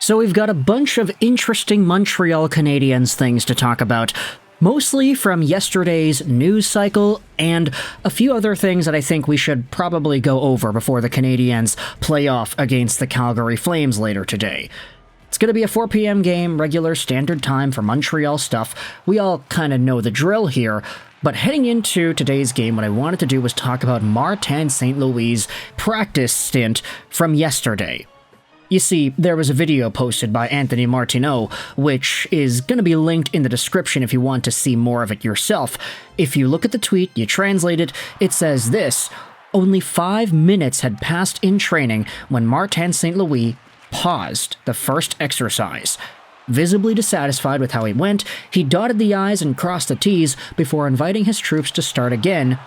So we've got a bunch of interesting Montreal Canadiens things to talk about, mostly from yesterday's news cycle, and a few other things that I think we should probably go over before the Canadiens play off against the Calgary Flames later today. It's going to be a 4 p.m. game, regular standard time for Montreal stuff. We all kind of know the drill here, but heading into today's game, what I wanted to do was talk about Martin St. Louis' practice stint from yesterday. You see, there was a video posted by Anthony Martineau, which is going to be linked in the description if you want to see more of it yourself. If you look at the tweet, you translate it, it says this: only 5 minutes had passed in training when Martin St. Louis paused the first exercise. Visibly dissatisfied with how he went, he dotted the I's and crossed the T's before inviting his troops to start again,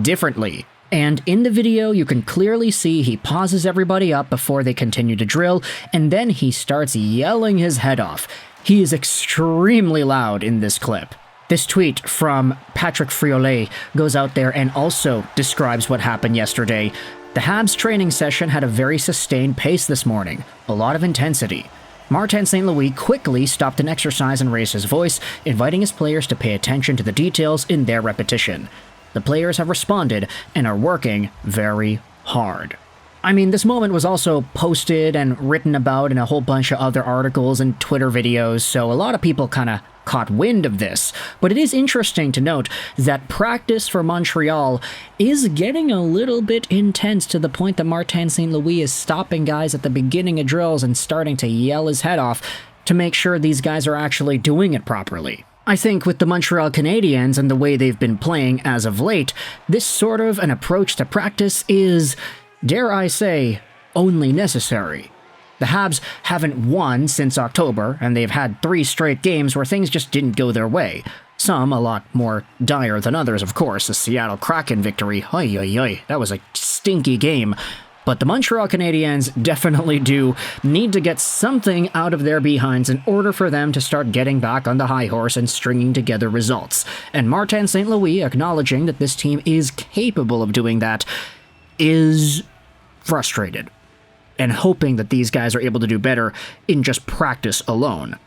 differently. And in the video, you can clearly see he pauses everybody up before they continue to drill, and then he starts yelling his head off. He is extremely loud in this clip. This tweet from Patrik Laine goes out there and also describes what happened yesterday. The Habs training session had a very sustained pace this morning, a lot of intensity. Martin St. Louis quickly stopped an exercise and raised his voice, inviting his players to pay attention to the details in their repetition. The players have responded and are working very hard. I mean, this moment was also posted and written about in a whole bunch of other articles and Twitter videos, so a lot of people kind of caught wind of this. But it is interesting to note that practice for Montreal is getting a little bit intense to the point that Martin St. Louis is stopping guys at the beginning of drills and starting to yell his head off to make sure these guys are actually doing it properly. I think with the Montreal Canadiens and the way they've been playing as of late, this sort of an approach to practice is, dare I say, only necessary. The Habs haven't won since October, and they've had 3 straight games where things just didn't go their way. Some a lot more dire than others, of course. The Seattle Kraken victory, that was a stinky game. But the Montreal Canadiens definitely do need to get something out of their behinds in order for them to start getting back on the high horse and stringing together results. And Martin St. Louis, acknowledging that this team is capable of doing that, is frustrated and hoping that these guys are able to do better in just practice alone.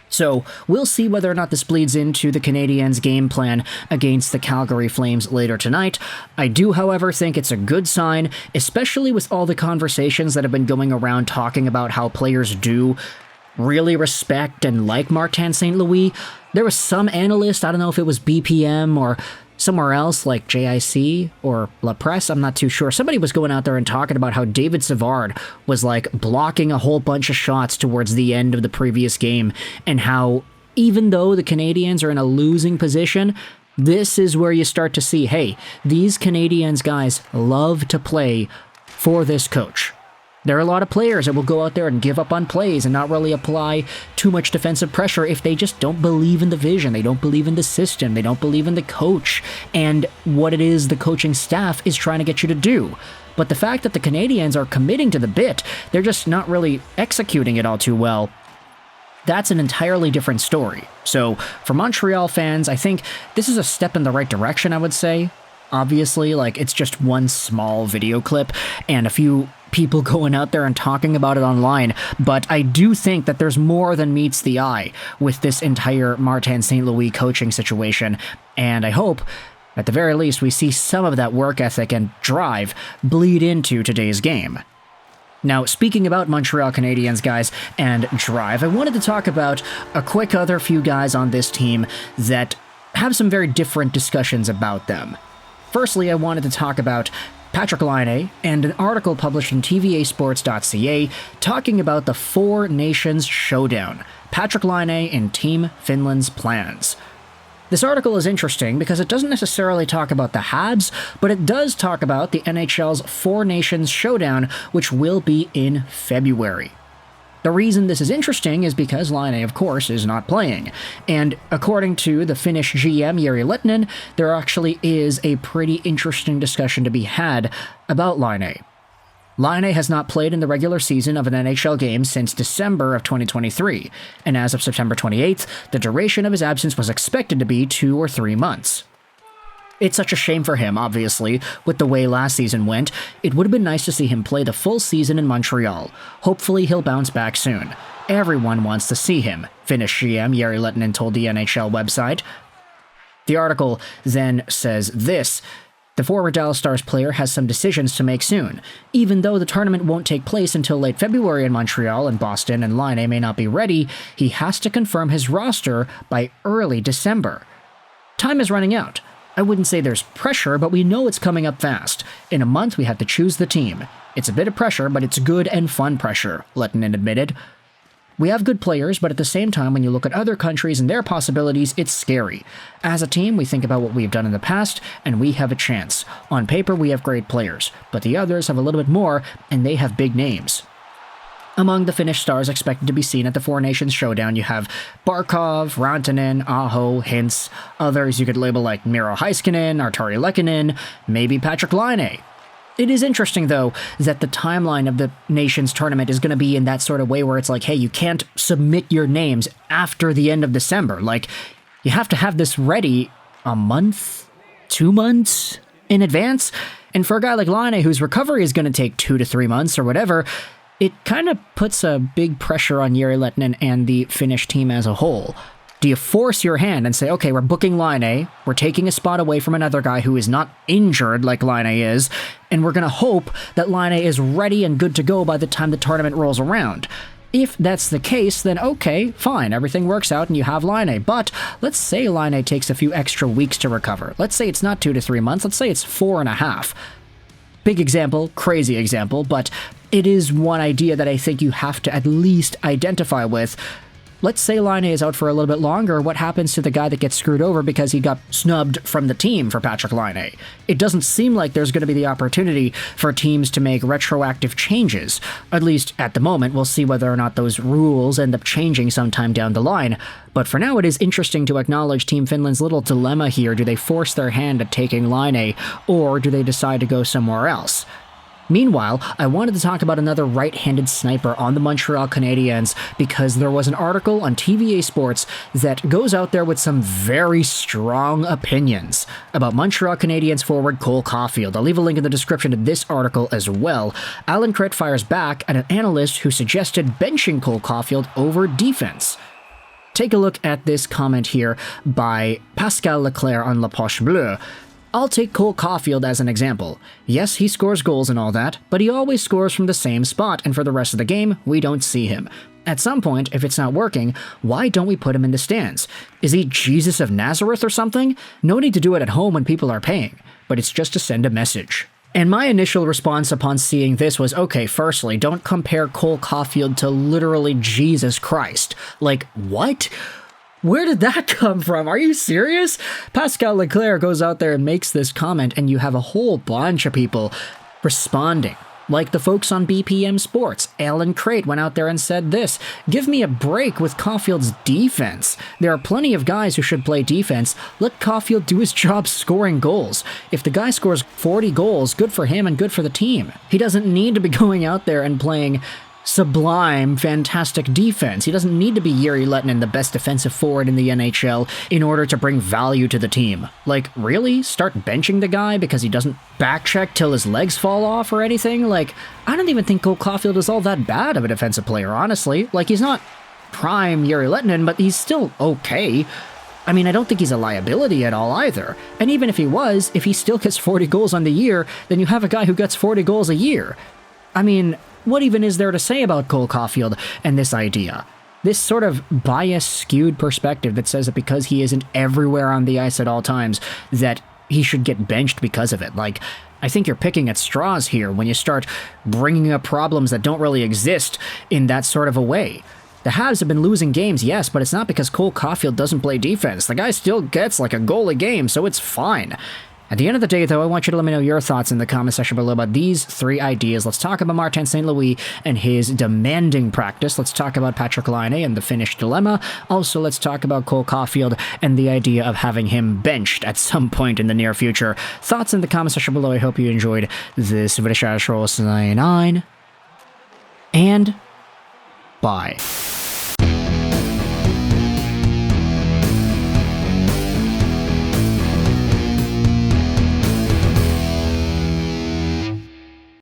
So we'll see whether or not this bleeds into the Canadiens' game plan against the Calgary Flames later tonight. I do, however, think it's a good sign, especially with all the conversations that have been going around talking about how players do really respect and like Martin St. Louis. There was some analyst, I don't know if it was BPM or somewhere else like JIC or La Presse, I'm not too sure. Somebody was going out there and talking about how David Savard was like blocking a whole bunch of shots towards the end of the previous game, and how even though the Canadiens are in a losing position, this is where you start to see, hey, these Canadiens guys love to play for this coach. There are a lot of players that will go out there and give up on plays and not really apply too much defensive pressure if they just don't believe in the vision, they don't believe in the system, they don't believe in the coach, and what it is the coaching staff is trying to get you to do. But the fact that the Canadiens are committing to the bit, they're just not really executing it all too well, that's an entirely different story. So for Montreal fans, I think this is a step in the right direction, I would say. Obviously, like, it's just one small video clip and a few people going out there and talking about it online, but I do think that there's more than meets the eye with this entire Martin St. Louis coaching situation, and I hope, at the very least, we see some of that work ethic and drive bleed into today's game. Now, speaking about Montreal Canadiens guys and drive, I wanted to talk about a quick other few guys on this team that have some very different discussions about them. Firstly, I wanted to talk about Patrik Laine and an article published in tvasports.ca talking about the Four Nations Showdown, Patrik Laine and Team Finland's plans. This article is interesting because it doesn't necessarily talk about the Habs, but it does talk about the NHL's Four Nations Showdown, which will be in February. The reason this is interesting is because Laine, of course, is not playing, and according to the Finnish GM Jari Lehtinen, there actually is a pretty interesting discussion to be had about Laine. Laine has not played in the regular season of an NHL game since December of 2023, and as of September 28th, the duration of his absence was expected to be 2 or 3 months. It's such a shame for him, obviously, with the way last season went. It would have been nice to see him play the full season in Montreal. Hopefully he'll bounce back soon. Everyone wants to see him, Finnish GM Jari Lehtinen told the NHL website. The article then says this: the former Dallas Stars player has some decisions to make soon. Even though the tournament won't take place until late February in Montreal and Boston and Laine may not be ready, he has to confirm his roster by early December. Time is running out. I wouldn't say there's pressure, but we know it's coming up fast. In a month, we have to choose the team. It's a bit of pressure, but it's good and fun pressure, Lehtinen admitted. We have good players, but at the same time, when you look at other countries and their possibilities, it's scary. As a team, we think about what we've done in the past, and we have a chance. On paper, we have great players, but the others have a little bit more, and they have big names. Among the Finnish stars expected to be seen at the Four Nations Showdown, you have Barkov, Rantanen, Aho, Hintz. Others you could label like Miro Heiskanen, Artturi Lehkonen, maybe Patrik Laine. It is interesting, though, that the timeline of the Nations tournament is going to be in that sort of way where it's like, hey, you can't submit your names after the end of December. Like, you have to have this ready a month, 2 months in advance. And for a guy like Laine, whose recovery is going to take 2 to 3 months or whatever, it kind of puts a big pressure on Jari Lehtinen and the Finnish team as a whole. Do you force your hand and say, okay, we're booking Laine, we're taking a spot away from another guy who is not injured like Laine is, and we're going to hope that Laine is ready and good to go by the time the tournament rolls around? If that's the case, then okay, fine, everything works out and you have Laine. But let's say Laine takes a few extra weeks to recover. Let's say it's not 2 to 3 months, let's say it's 4.5. Big example, crazy example, but it is one idea that I think you have to at least identify with. Let's say Laine is out for a little bit longer. What happens to the guy that gets screwed over because he got snubbed from the team for Patrik Laine? It doesn't seem like there's going to be the opportunity for teams to make retroactive changes. At least at the moment, we'll see whether or not those rules end up changing sometime down the line. But for now, it is interesting to acknowledge Team Finland's little dilemma here. Do they force their hand at taking Laine, or do they decide to go somewhere else? Meanwhile, I wanted to talk about another right-handed sniper on the Montreal Canadiens because there was an article on TVA Sports that goes out there with some very strong opinions about Montreal Canadiens forward Cole Caufield. I'll leave a link in the description to this article as well. Alan Cret fires back at an analyst who suggested benching Cole Caufield over defense. Take a look at this comment here by Pascal Leclerc on La Poche Bleue. I'll take Cole Caufield as an example. Yes, he scores goals and all that, but he always scores from the same spot, and for the rest of the game, we don't see him. At some point, if it's not working, why don't we put him in the stands? Is he Jesus of Nazareth or something? No need to do it at home when people are paying, but it's just to send a message. And my initial response upon seeing this was, okay, firstly, don't compare Cole Caufield to literally Jesus Christ. Like, what? Where did that come from? Are you serious? Pascal Leclerc goes out there and makes this comment, and you have a whole bunch of people responding. Like the folks on BPM Sports. Alan Cret went out there and said this: give me a break with Caufield's defense. There are plenty of guys who should play defense. Let Caufield do his job scoring goals. If the guy scores 40 goals, good for him and good for the team. He doesn't need to be going out there and playing sublime, fantastic defense. He doesn't need to be Jari Lehtinen, the best defensive forward in the NHL, in order to bring value to the team. Like, really? Start benching the guy because he doesn't backcheck till his legs fall off or anything? Like, I don't even think Cole Caufield is all that bad of a defensive player, honestly. Like, he's not prime Jari Lehtinen, but he's still okay. I mean, I don't think he's a liability at all either. And even if he was, if he still gets 40 goals on the year, then you have a guy who gets 40 goals a year. I mean, what even is there to say about Cole Caufield and this idea? This sort of bias-skewed perspective that says that because he isn't everywhere on the ice at all times, that he should get benched because of it. Like, I think you're picking at straws here when you start bringing up problems that don't really exist in that sort of a way. The Habs have been losing games, yes, but it's not because Cole Caufield doesn't play defense. The guy still gets like a goal a game, so it's fine. At the end of the day, though, I want you to let me know your thoughts in the comment section below about these 3 ideas. Let's talk about Martin St. Louis and his demanding practice. Let's talk about Patrik Laine and the Finnish dilemma. Also, let's talk about Cole Caufield and the idea of having him benched at some point in the near future. Thoughts in the comment section below. I hope you enjoyed this video. And bye.